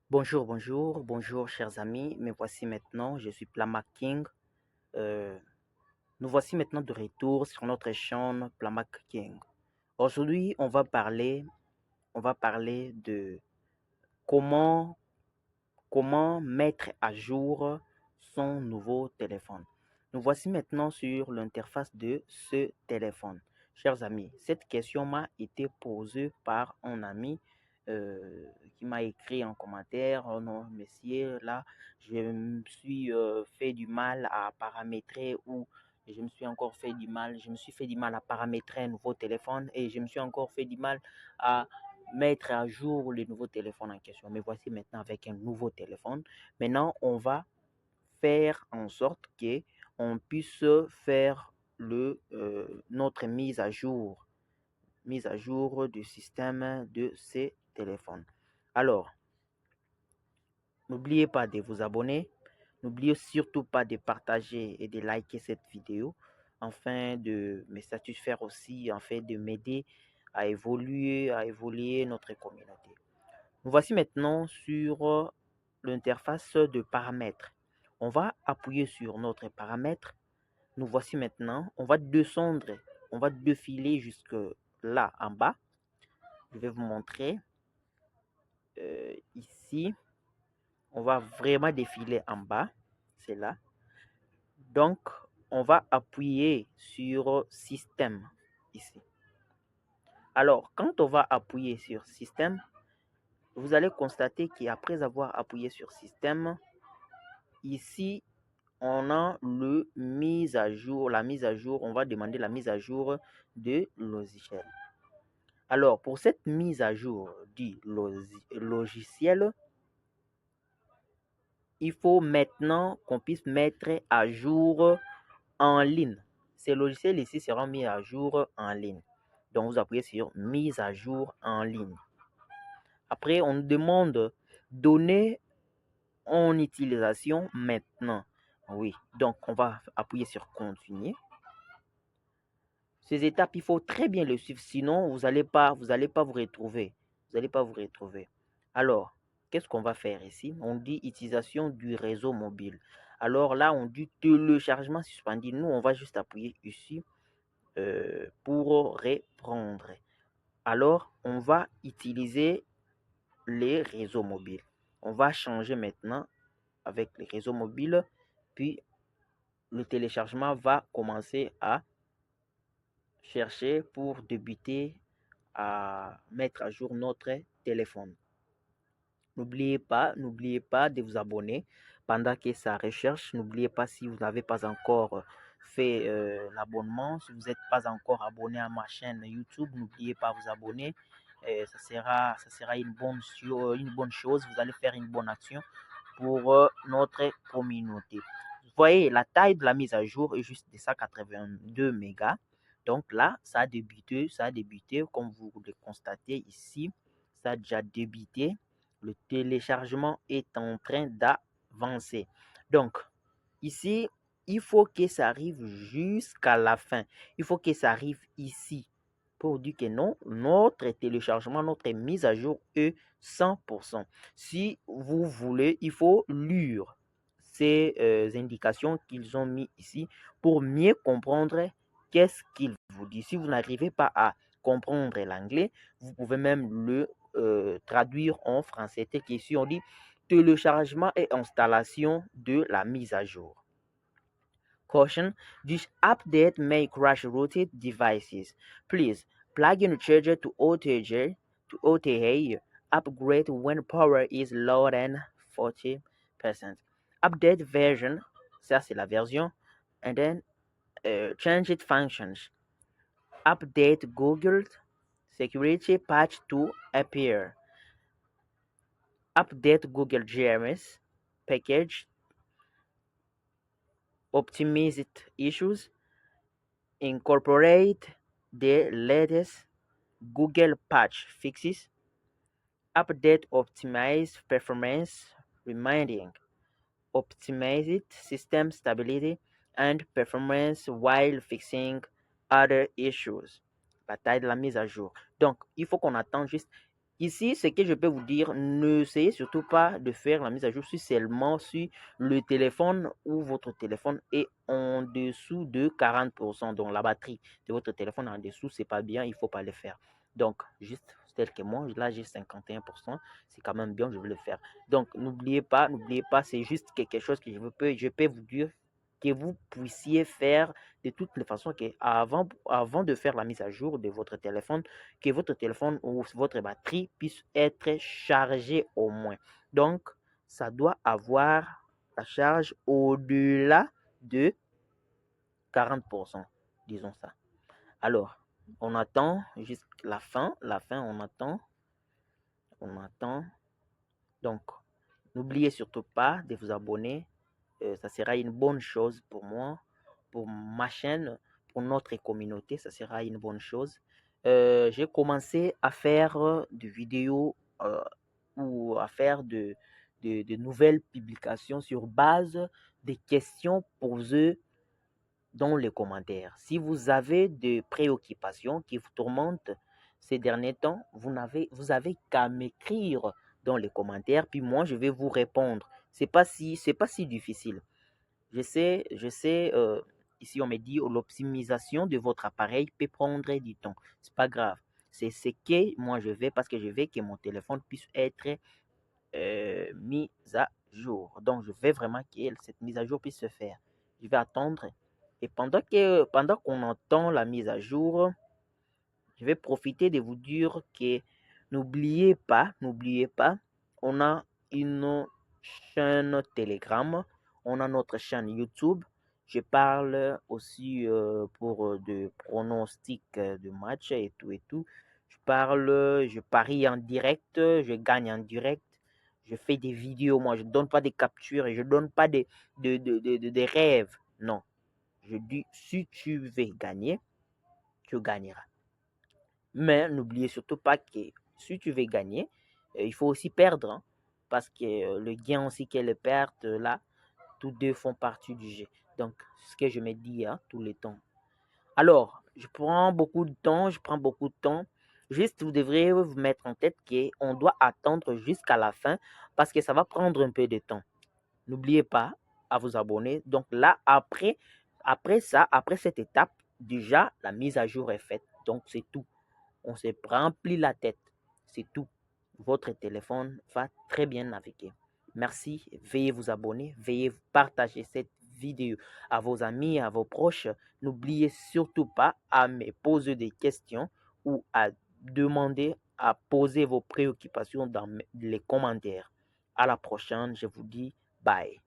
Bonjour chers amis, me voici maintenant, je suis Plama King. Euh, Nous voici maintenant de retour sur notre chaîne Plama King. Aujourd'hui, on va parler de comment, comment mettre à jour son nouveau téléphone. Nous voici maintenant sur l'interface de ce téléphone. Chers amis, cette question m'a été posée par un ami qui m'a écrit en commentaire, oh non, monsieur, là, je me suis fait du mal à paramétrer ou je me suis encore fait du mal, je me suis fait du mal à paramétrer un nouveau téléphone et je me suis encore fait du mal à mettre à jour le nouveau téléphone en question. Mais voici maintenant avec un nouveau téléphone. Maintenant, on va faire en sorte que on puisse faire notre mise à jour du système de ces téléphones. Alors, n'oubliez pas de vous abonner. N'oubliez surtout pas de partager et de liker cette vidéo afin de me satisfaire aussi, afin de m'aider à évoluer notre communauté. Nous voici maintenant sur l'interface de paramètres. On va appuyer sur notre paramètre. Nous voici maintenant. On va descendre, on va défiler jusque là en bas. Je vais vous montrer ici. On va vraiment défiler en bas. C'est là. Donc, on va appuyer sur système ici. Alors, quand on va appuyer sur système, vous allez constater qu'après avoir appuyé sur système, ici, on a la mise à jour, on va demander la mise à jour de logiciel. Alors, pour cette mise à jour du logiciel, il faut maintenant qu'on puisse mettre à jour en ligne. Ces logiciels ici seront mis à jour en ligne. Donc, vous appuyez sur mise à jour en ligne. Après, on nous demande donner en utilisation maintenant. Oui, donc on va appuyer sur continuer. Ces étapes, il faut très bien les suivre, sinon vous allez pas vous retrouver. Vous n'allez pas vous retrouver. Alors, qu'est-ce qu'on va faire ici? On dit utilisation du réseau mobile. Alors là, on dit téléchargement suspendu. Nous, on va juste appuyer ici pour reprendre. Alors, on va utiliser les réseaux mobiles. On va changer maintenant avec les réseaux mobiles, puis le téléchargement va commencer à chercher pour débuter à mettre à jour notre téléphone. N'oubliez pas de vous abonner pendant que ça recherche. N'oubliez pas si vous n'avez pas encore fait l'abonnement, si vous n'êtes pas encore abonné à ma chaîne YouTube, n'oubliez pas de vous abonner. Ça sera une bonne chose. Vous allez faire une bonne action pour notre communauté. Vous voyez, la taille de la mise à jour est juste de 182 mégas. Donc là, ça a débuté, comme vous le constatez ici, ça a déjà débuté. Le téléchargement est en train d'avancer. Donc, ici, il faut que ça arrive jusqu'à la fin. Il faut que ça arrive ici pour dire que non, notre téléchargement, notre mise à jour est 100%. Si vous voulez, il faut lire ces indications qu'ils ont mis ici pour mieux comprendre qu'est-ce qu'ils vous disent. Si vous n'arrivez pas à comprendre l'anglais, vous pouvez même le traduire en français. Tel qu'ici, on dit téléchargement et installation de la mise à jour. Caution, this update may crash rooted devices. Please plug in the charger to OTA upgrade when power is lower than 40%. Update version, ça c'est la version, and then change it functions. Update Google security patch to appear. Update Google GMS package. Optimize issues. Incorporate the latest Google patch fixes. Update optimize performance, reminding optimize system stability and performance while fixing other issues. La taille de la mise à jour. Donc, il faut qu'on attende juste Ici, ce que je peux vous dire, n'essayez surtout pas de faire la mise à jour seulement sur le téléphone où votre téléphone est en dessous de 40%. Donc, la batterie de votre téléphone en dessous, c'est pas bien, il faut pas le faire. Donc, juste tel que moi, là, j'ai 51%, c'est quand même bien, je vais le faire. Donc, n'oubliez pas, c'est juste quelque chose que je peux vous dire que vous puissiez faire de toutes les façons que avant de faire la mise à jour de votre téléphone, que votre téléphone ou votre batterie puisse être chargée au moins. Donc, ça doit avoir la charge au-delà de 40%, disons ça. Alors, on attend jusqu'à la fin, on attend. Donc, n'oubliez surtout pas de vous abonner. Ça sera une bonne chose pour moi, pour ma chaîne, pour notre communauté, ça sera une bonne chose. J'ai commencé à faire des vidéos ou à faire de nouvelles publications sur base des questions posées dans les commentaires. Si vous avez des préoccupations qui vous tourmentent ces derniers temps, vous avez qu'à m'écrire dans les commentaires, puis moi je vais vous répondre. C'est pas si difficile. Je sais, ici on me dit l'optimisation de votre appareil peut prendre du temps. C'est pas grave. C'est ce que moi je vais parce que je veux que mon téléphone puisse être mis à jour. Donc je veux vraiment que cette mise à jour puisse se faire. Je vais attendre. Et pendant qu'on entend la mise à jour, je vais profiter de vous dire que n'oubliez pas, on a une chaîne Telegram, on a notre chaîne YouTube. Je parle aussi pour de pronostics de match et tout et tout. Je parie en direct, je gagne en direct. Je fais des vidéos, moi je ne donne pas des captures et je ne donne pas des rêves. Non, je dis si tu veux gagner, tu gagneras. Mais n'oubliez surtout pas que si tu veux gagner, il faut aussi perdre. Hein, parce que le gain aussi que les pertes, là, tous deux font partie du jeu. Donc, c'est ce que je me dis hein, tous les temps. Alors, je prends beaucoup de temps. Juste, vous devrez vous mettre en tête qu'on doit attendre jusqu'à la fin parce que ça va prendre un peu de temps. N'oubliez pas à vous abonner. Donc là, après cette étape, déjà, la mise à jour est faite. Donc, c'est tout. On se remplit la tête. C'est tout. Votre téléphone va très bien naviguer. Merci. Veuillez vous abonner. Veuillez partager cette vidéo à vos amis, à vos proches. N'oubliez surtout pas à me poser des questions ou à demander, à poser vos préoccupations dans les commentaires. À la prochaine. Je vous dis bye.